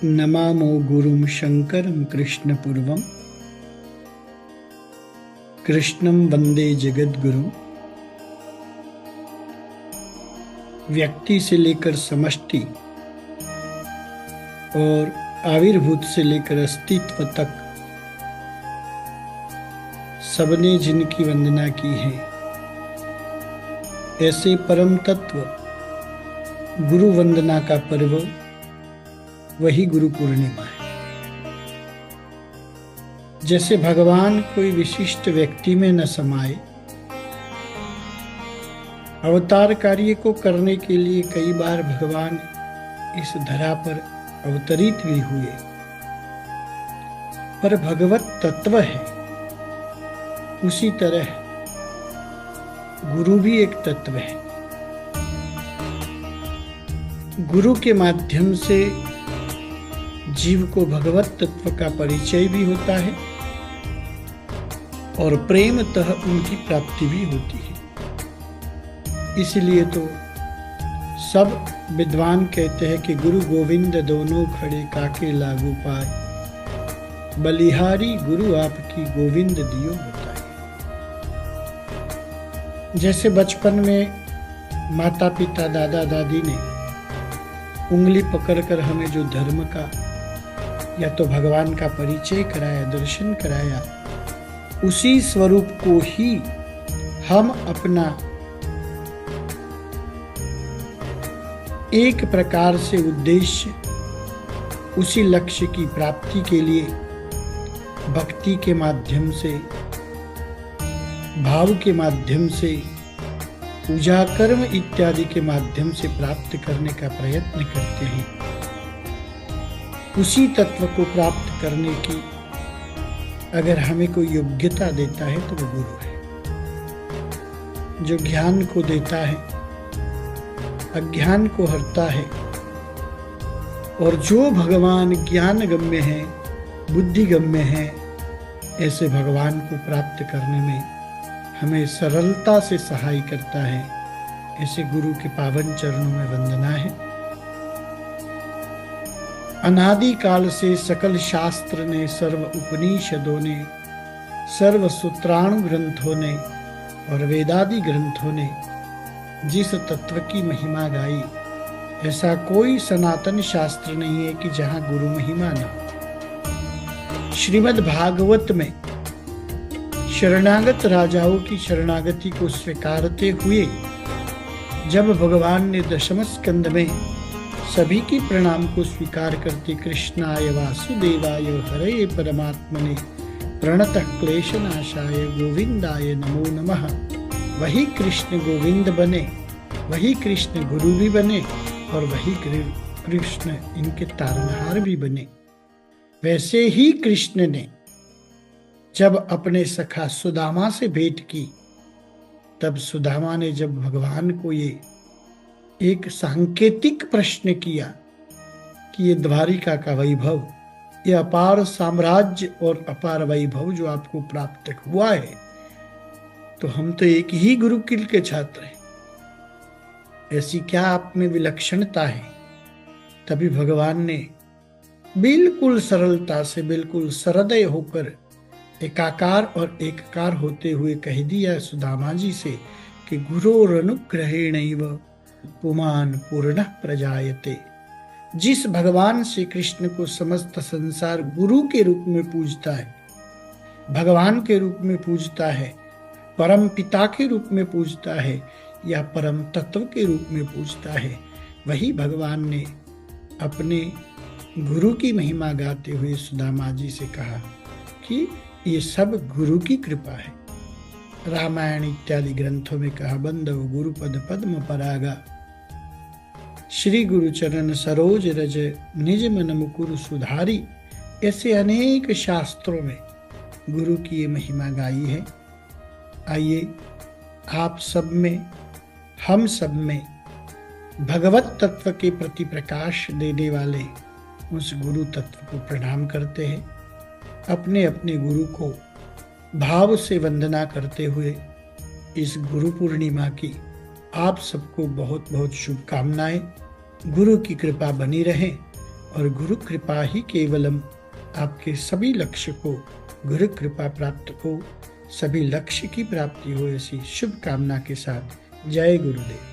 नमामो गुरुं शंकरं कृष्णपूर्वं कृष्णं वंदे जगद्गुरुं। व्यक्ति से लेकर समष्टि और आविर्भूत से लेकर अस्तित्व तक सबने जिनकी वंदना की है, ऐसे परम तत्व गुरु वंदना का पर्व वही गुरु पूर्णिमा है। जैसे भगवान कोई विशिष्ट व्यक्ति में न समाये, अवतार कार्य को करने के लिए कई बार भगवान इस धरा पर अवतरित भी हुए, पर भगवत तत्व है। उसी तरह गुरु भी एक तत्व है। गुरु के माध्यम से जीव को भगवत तत्व का परिचय भी होता है और प्रेमतः उनकी प्राप्ति भी होती है। इसलिए तो सब विद्वान कहते हैं कि गुरु गोविंद दोनों खड़े काके लागू पाए, बलिहारी गुरु आपकी गोविंद दियो बताए। जैसे बचपन में माता पिता दादा दादी ने उंगली पकड़कर हमें जो धर्म का या तो भगवान का परिचय कराया, दर्शन कराया, उसी स्वरूप को ही हम अपना एक प्रकार से उद्देश्य, उसी लक्ष्य की प्राप्ति के लिए भक्ति के माध्यम से, भाव के माध्यम से, पूजा कर्म इत्यादि के माध्यम से प्राप्त करने का प्रयत्न करते हैं। उसी तत्व को प्राप्त करने की अगर हमें कोई योग्यता देता है तो वो गुरु है, जो ज्ञान को देता है, अज्ञान को हरता है, और जो भगवान ज्ञान गम्य है, बुद्धि गम्य है, ऐसे भगवान को प्राप्त करने में हमें सरलता से सहाय करता है। ऐसे गुरु के पावन चरणों में वंदना है। अनादि काल से सकल शास्त्र ने, सर्व उपनिषदों ने, सर्व सूत्राणु ग्रंथों ने और वेदादि ग्रंथों ने जिस तत्व की महिमा गाई, ऐसा कोई सनातन शास्त्र नहीं है कि जहां गुरु महिमा न हो। श्रीमद् भागवत में शरणागत राजाओं की शरणागति को स्वीकारते हुए जब भगवान ने दशम स्कंद में सभी की प्रणाम को स्वीकार करते कृष्णाय वासुदेवाय हरे परमात्मने प्रणतः क्लेशनाशाय गोविंदाय नमो नमः, वही कृष्ण गोविंद बने, वही कृष्ण गुरु भी बने और वही कृष्ण इनके तारनहार भी बने। वैसे ही कृष्ण ने जब अपने सखा सुदामा से भेंट की, तब सुदामा ने जब भगवान को ये एक सांकेतिक प्रश्न किया कि ये द्वारिका का वैभव, ये अपार साम्राज्य और अपार वैभव जो आपको प्राप्त हुआ है, तो हम तो एक ही गुरुकुल के छात्र हैं, ऐसी क्या आप में विलक्षणता है? तभी भगवान ने बिल्कुल सरलता से, बिल्कुल सहृदय होकर, एकाकार और एककार होते हुए कह दिया सुदामा जी से कि गुरोरनुग्रहेणैव पुमान् पूर्णः प्रजायते। जिस भगवान श्री कृष्ण को समस्त संसार गुरु के रूप में पूजता है, भगवान के रूप में पूजता है, परम पिता के रूप में पूजता है या परम तत्व के रूप में पूजता है, वही भगवान ने अपने गुरु की महिमा गाते हुए सुदामा जी से कहा कि ये सब गुरु की कृपा है। रामायण इत्यादि ग्रंथों में कहा, बंदव गुरुपद पद्म परागा, श्री गुरु चरण सरोज रज, निज मन मुकुर सुधारी। ऐसे अनेक शास्त्रों में गुरु की ये महिमा गाई है। आइए आप सब में, हम सब में भगवत तत्व के प्रति प्रकाश देने वाले उस गुरु तत्व को प्रणाम करते हैं। अपने अपने गुरु को भाव से वंदना करते हुए इस गुरु पूर्णिमा की आप सबको बहुत बहुत शुभकामनाएं। गुरु की कृपा बनी रहे और गुरु कृपा ही केवलम आपके सभी लक्ष्य को गुरु कृपा प्राप्त हो, सभी लक्ष्य की प्राप्ति हो, ऐसी शुभ कामना के साथ जय गुरुदेव।